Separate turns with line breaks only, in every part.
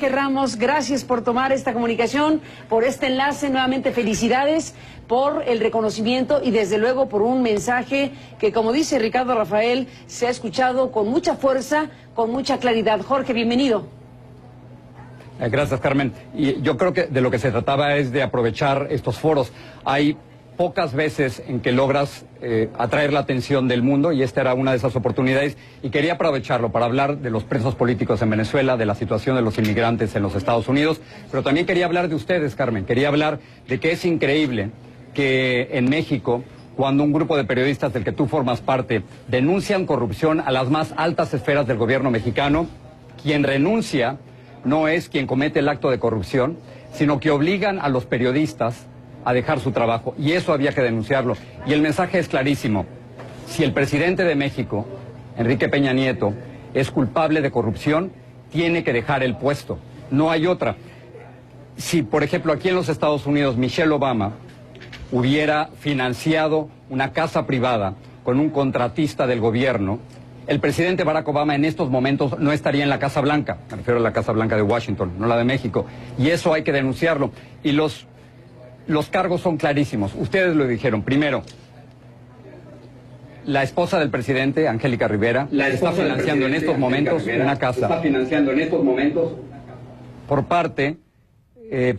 Vicente Ramos, gracias por tomar esta comunicación, por este enlace. Nuevamente felicidades por el reconocimiento y desde luego por un mensaje que, como dice Ricardo Rafael, se ha escuchado con mucha fuerza, con mucha claridad. Jorge, bienvenido.
Gracias, Carmen. Y yo creo que de lo que se trataba es de aprovechar estos foros. Hay pocas veces en que logras atraer la atención del mundo y esta era una de esas oportunidades y quería aprovecharlo para hablar de los presos políticos en Venezuela, de la situación de los inmigrantes en los Estados Unidos, pero también quería hablar de ustedes, Carmen. Quería hablar de que es increíble que en México, cuando un grupo de periodistas del que tú formas parte denuncian corrupción a las más altas esferas del gobierno mexicano, quien renuncia no es quien comete el acto de corrupción, sino que obligan a los periodistas a dejar su trabajo, y eso había que denunciarlo. Y el mensaje es clarísimo: si el presidente de México, Enrique Peña Nieto, es culpable de corrupción, tiene que dejar el puesto, no hay otra. Si, por ejemplo, aquí en los Estados Unidos, Michelle Obama hubiera financiado una casa privada con un contratista del gobierno, el presidente Barack Obama en estos momentos no estaría en la Casa Blanca, me refiero a la Casa Blanca de Washington, no la de México, y eso hay que denunciarlo. Y los cargos son clarísimos, ustedes lo dijeron. Primero, la esposa del presidente, Angélica Rivera, está financiando en estos momentos una casa. Está financiando en estos momentos por parte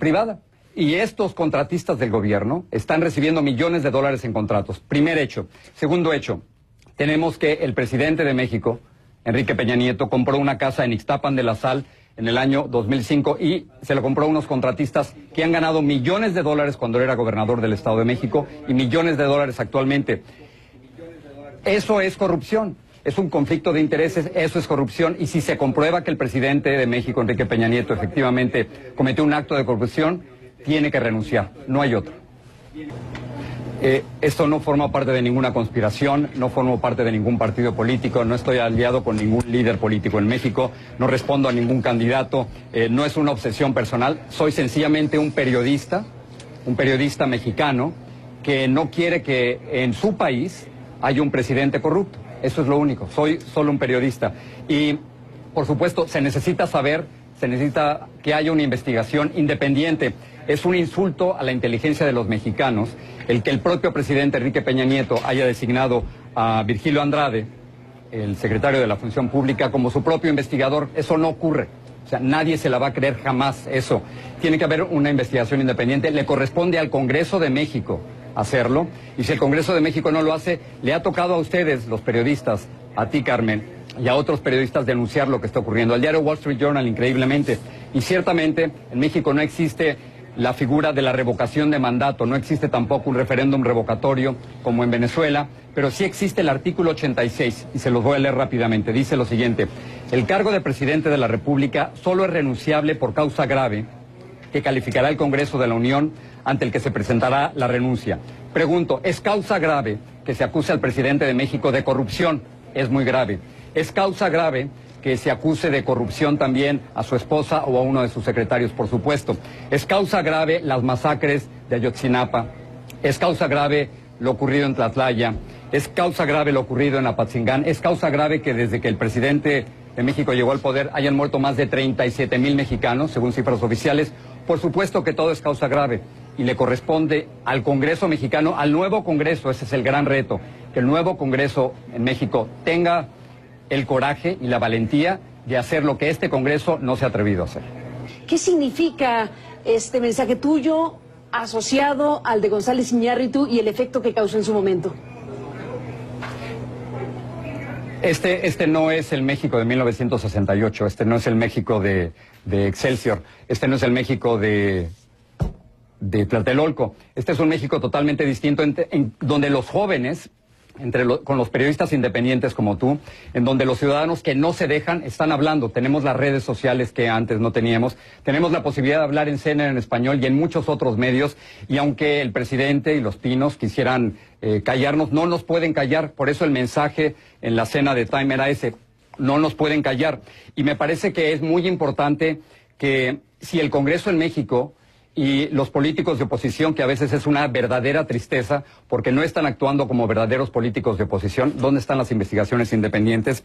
privada. Y estos contratistas del gobierno están recibiendo millones de dólares en contratos. Primer hecho. Segundo hecho, tenemos que el presidente de México, Enrique Peña Nieto, compró una casa en Ixtapan de la Sal en el año 2005 y se lo compró a unos contratistas que han ganado millones de dólares cuando él era gobernador del Estado de México y millones de dólares actualmente. Eso es corrupción, es un conflicto de intereses, eso es corrupción, y si se comprueba que el presidente de México, Enrique Peña Nieto, efectivamente cometió un acto de corrupción, tiene que renunciar, no hay otro. Esto no forma parte de ninguna conspiración, no formo parte de ningún partido político, no estoy aliado con ningún líder político en México, no respondo a ningún candidato, no es una obsesión personal, soy sencillamente un periodista mexicano que no quiere que en su país haya un presidente corrupto. Eso es lo único, soy solo un periodista. Y, por supuesto, se necesita que haya una investigación independiente. Es un insulto a la inteligencia de los mexicanos el que el propio presidente Enrique Peña Nieto haya designado a Virgilio Andrade, el secretario de la Función Pública, como su propio investigador. Eso no ocurre. O sea, nadie se la va a creer jamás eso. Tiene que haber una investigación independiente. Le corresponde al Congreso de México hacerlo. Y si el Congreso de México no lo hace, le ha tocado a ustedes, los periodistas, a ti, Carmen, y a otros periodistas, denunciar lo que está ocurriendo. Al diario Wall Street Journal, increíblemente. Y ciertamente en México no existe la figura de la revocación de mandato, no existe tampoco un referéndum revocatorio como en Venezuela, pero sí existe el artículo 86, y se los voy a leer rápidamente. Dice lo siguiente: el cargo de presidente de la República solo es renunciable por causa grave que calificará el Congreso de la Unión, ante el que se presentará la renuncia. Pregunto, ¿es causa grave que se acuse al presidente de México de corrupción? Es muy grave. ¿Es causa grave que se acuse de corrupción también a su esposa o a uno de sus secretarios? Por supuesto. ¿Es causa grave las masacres de Ayotzinapa? ¿Es causa grave lo ocurrido en Tlatlaya? ¿Es causa grave lo ocurrido en Apatzingán? ¿Es causa grave que desde que el presidente de México llegó al poder hayan muerto más de 37,000 mexicanos, según cifras oficiales? Por supuesto que todo es causa grave y le corresponde al Congreso mexicano, al nuevo Congreso. Ese es el gran reto, que el nuevo Congreso en México tenga el coraje y la valentía de hacer lo que este Congreso no se ha atrevido a hacer.
¿Qué significa este mensaje tuyo asociado al de González Iñárritu y el efecto que causó en su momento?
Este no es el México de 1968, este no es el México de Excelsior, este no es el México de Tlatelolco. Este es un México totalmente distinto, donde los jóvenes, con los periodistas independientes como tú, en donde los ciudadanos que no se dejan están hablando. Tenemos las redes sociales que antes no teníamos, tenemos la posibilidad de hablar en CNN en español y en muchos otros medios, y aunque el presidente y los pinos quisieran callarnos, no nos pueden callar. Por eso el mensaje en la cena de Time era ese: no nos pueden callar. Y me parece que es muy importante que si el Congreso en México y los políticos de oposición, que a veces es una verdadera tristeza porque no están actuando como verdaderos políticos de oposición, ¿dónde están las investigaciones independientes?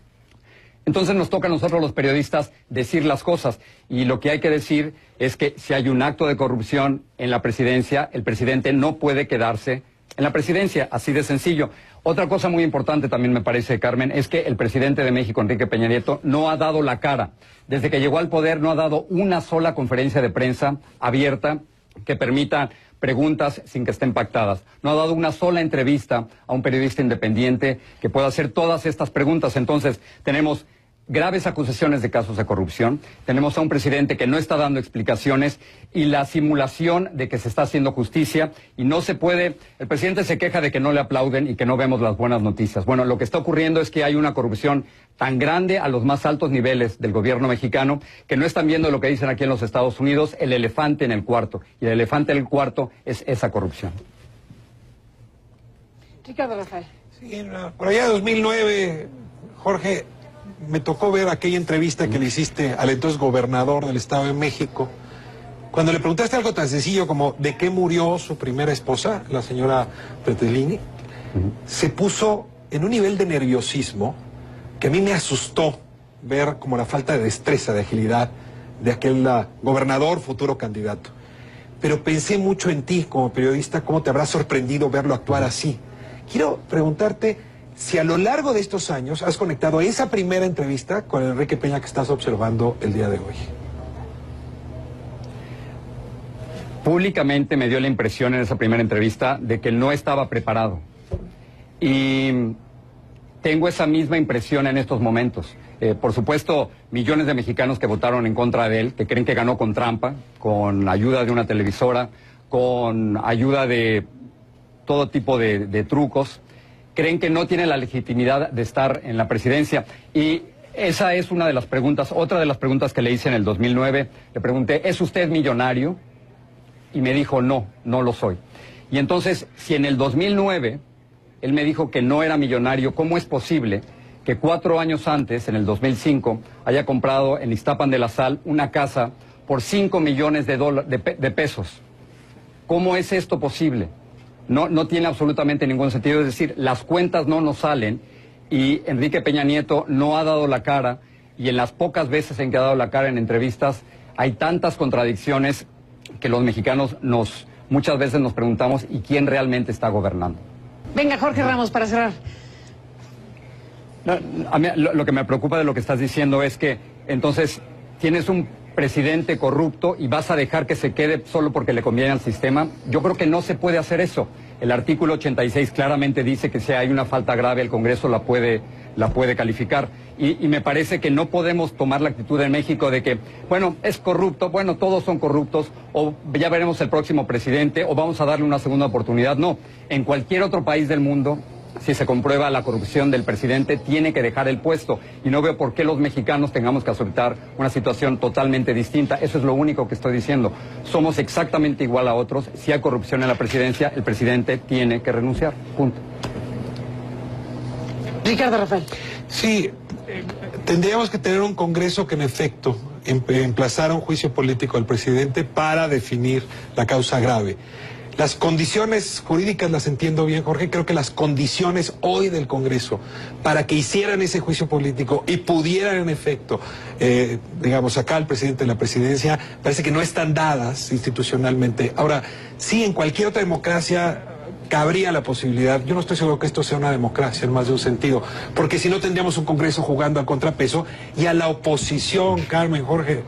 Entonces nos toca a nosotros los periodistas decir las cosas, y lo que hay que decir es que si hay un acto de corrupción en la presidencia, el presidente no puede quedarse en la presidencia, así de sencillo. Otra cosa muy importante también me parece, Carmen, es que el presidente de México, Enrique Peña Nieto, no ha dado la cara. Desde que llegó al poder no ha dado una sola conferencia de prensa abierta que permita preguntas sin que estén pactadas. No ha dado una sola entrevista a un periodista independiente que pueda hacer todas estas preguntas. Entonces, tenemos graves acusaciones de casos de corrupción, tenemos a un presidente que no está dando explicaciones y la simulación de que se está haciendo justicia, y no se puede. El presidente se queja de que no le aplauden y que no vemos las buenas noticias. Bueno, lo que está ocurriendo es que hay una corrupción tan grande a los más altos niveles del gobierno mexicano que no están viendo lo que dicen aquí en los Estados Unidos, el elefante en el cuarto, y el elefante en el cuarto es esa corrupción.
Ricardo Rafael.
Sí, por allá de 2009, Jorge, me tocó ver aquella entrevista que le hiciste al entonces gobernador del Estado de México, cuando le preguntaste algo tan sencillo como ¿de qué murió su primera esposa, la señora Petelini? Se puso en un nivel de nerviosismo que a mí me asustó ver como la falta de destreza, de agilidad de aquel gobernador, futuro candidato. Pero pensé mucho en ti como periodista, cómo te habrá sorprendido verlo actuar así. Quiero preguntarte si a lo largo de estos años has conectado esa primera entrevista con Enrique Peña que estás observando el día de hoy.
Públicamente me dio la impresión en esa primera entrevista de que no estaba preparado. Y tengo esa misma impresión en estos momentos. Por supuesto, millones de mexicanos que votaron en contra de él, que creen que ganó con trampa, con ayuda de una televisora, con ayuda de todo tipo de trucos, creen que no tiene la legitimidad de estar en la presidencia. Y esa es una de las preguntas. Otra de las preguntas que le hice en el 2009, le pregunté, ¿es usted millonario? Y me dijo, no, no lo soy. Y entonces, si en el 2009 él me dijo que no era millonario, ¿cómo es posible que 4 años antes, en el 2005, haya comprado en Iztapan de la Sal una casa por 5 millones de pesos? ¿Cómo es esto posible? No tiene absolutamente ningún sentido. Es decir, las cuentas no nos salen y Enrique Peña Nieto no ha dado la cara, y en las pocas veces en que ha dado la cara en entrevistas hay tantas contradicciones que los mexicanos muchas veces nos preguntamos, ¿y quién realmente está gobernando?
Venga, Jorge Ramos, para cerrar.
A mí, lo que me preocupa de lo que estás diciendo es que entonces tienes un presidente corrupto y vas a dejar que se quede solo porque le conviene al sistema. Yo creo que no se puede hacer eso. El artículo 86 claramente dice que si hay una falta grave el Congreso la puede calificar. Y me parece que no podemos tomar la actitud en México de que, bueno, es corrupto, bueno, todos son corruptos, o ya veremos el próximo presidente, o vamos a darle una segunda oportunidad. No, en cualquier otro país del mundo, si se comprueba la corrupción del presidente, tiene que dejar el puesto. Y no veo por qué los mexicanos tengamos que aceptar una situación totalmente distinta. Eso es lo único que estoy diciendo. Somos exactamente igual a otros. Si hay corrupción en la presidencia, el presidente tiene que renunciar. Punto.
Ricardo Rafael.
Sí, tendríamos que tener un Congreso que en efecto emplazara un juicio político al presidente para definir la causa grave. Las condiciones jurídicas las entiendo bien, Jorge. Creo que las condiciones hoy del Congreso para que hicieran ese juicio político y pudieran en efecto, digamos, sacar al presidente de la presidencia, parece que no están dadas institucionalmente. Ahora, sí, en cualquier otra democracia cabría la posibilidad. Yo no estoy seguro que esto sea una democracia en más de un sentido, porque si no tendríamos un Congreso jugando al contrapeso y a la oposición, Carmen, Jorge,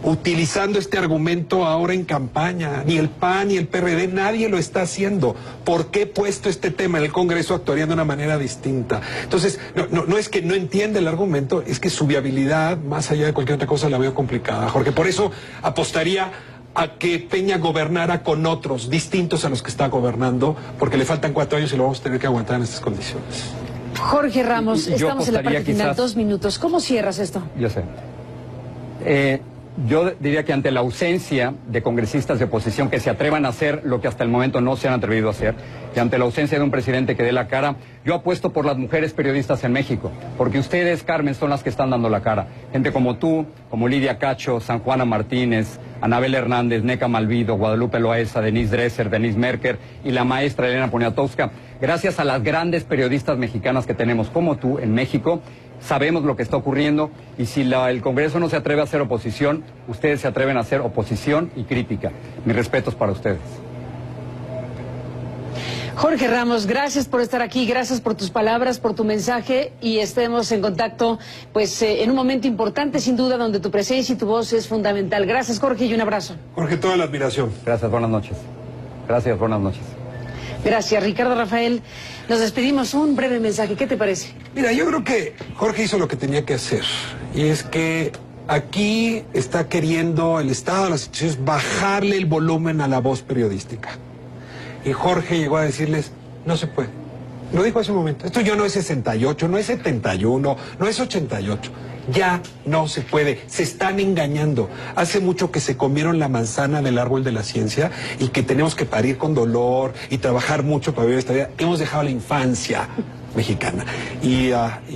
utilizando este argumento ahora en campaña. Ni el PAN ni el PRD, nadie lo está haciendo. ¿Por qué he puesto este tema en el Congreso actuarían de una manera distinta? Entonces, no es que no entienda el argumento, es que su viabilidad, más allá de cualquier otra cosa, la veo complicada, Jorge. Por eso apostaría a que Peña gobernara con otros distintos a los que está gobernando, porque le faltan 4 años y lo vamos a tener que aguantar en estas condiciones.
Jorge Ramos, estamos en la parte final,
quizás
2 minutos. ¿Cómo cierras esto?
Yo sé. Yo diría que ante la ausencia de congresistas de oposición que se atrevan a hacer lo que hasta el momento no se han atrevido a hacer, y ante la ausencia de un presidente que dé la cara, yo apuesto por las mujeres periodistas en México, porque ustedes, Carmen, son las que están dando la cara. Gente como tú, como Lidia Cacho, San Juana Martínez, Anabel Hernández, Neca Malvido, Guadalupe Loaesa, Denise Dresser, Denise Merker y la maestra Elena Poniatowska. gracias a las grandes periodistas mexicanas que tenemos como tú en México, sabemos lo que está ocurriendo y si el Congreso no se atreve a hacer oposición, ustedes se atreven a hacer oposición y crítica. Mis respetos para ustedes.
Jorge Ramos, gracias por estar aquí, gracias por tus palabras, por tu mensaje y estemos en contacto pues en un momento importante sin duda donde tu presencia y tu voz es fundamental. Gracias Jorge y un abrazo.
Jorge, toda la admiración.
Gracias, buenas noches. Gracias, buenas noches.
Gracias, Ricardo Rafael. Nos despedimos, un breve mensaje, ¿qué te parece?
Mira, yo creo que Jorge hizo lo que tenía que hacer y es que aquí está queriendo el Estado de las instituciones bajarle el volumen a la voz periodística. Y Jorge llegó a decirles, no se puede. Lo dijo hace un momento. Esto ya no es 68, no es 71, no es 88. Ya no se puede. Se están engañando. Hace mucho que se comieron la manzana del árbol de la ciencia y que tenemos que parir con dolor y trabajar mucho para vivir esta vida. Hemos dejado la infancia mexicana. Y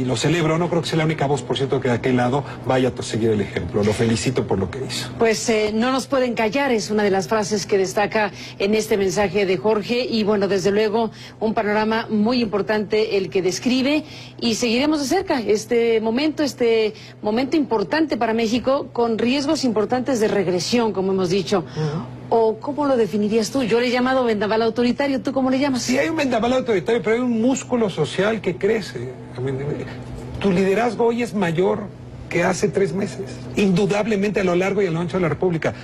lo celebro, no creo que sea la única voz, por cierto, que de aquel lado vaya a seguir el ejemplo. Lo felicito por lo que hizo.
Pues no nos pueden callar, es una de las frases que destaca en este mensaje de Jorge y bueno, desde luego un panorama muy importante el que describe y seguiremos de cerca este momento importante para México con riesgos importantes de regresión, como hemos dicho. ¿O cómo lo definirías tú? Yo le he llamado vendaval autoritario, ¿tú cómo le llamas?
Sí, hay un vendaval autoritario, pero hay un músculo social que crece. Tu liderazgo hoy es mayor que hace 3 meses, indudablemente a lo largo y a lo ancho de la República.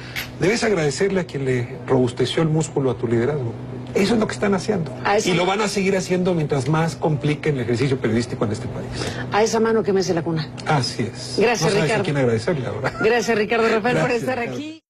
Debes agradecerle a quien le robusteció el músculo a tu liderazgo. Eso es lo que están haciendo. Y lo van a seguir haciendo mientras más compliquen el ejercicio periodístico en este país.
A esa mano que mece la cuna.
Así es.
Gracias,
no sabes
Ricardo.
a quién agradecerle ahora.
Gracias, Ricardo Rafael, por
Gracias,
estar
Ricardo.
aquí.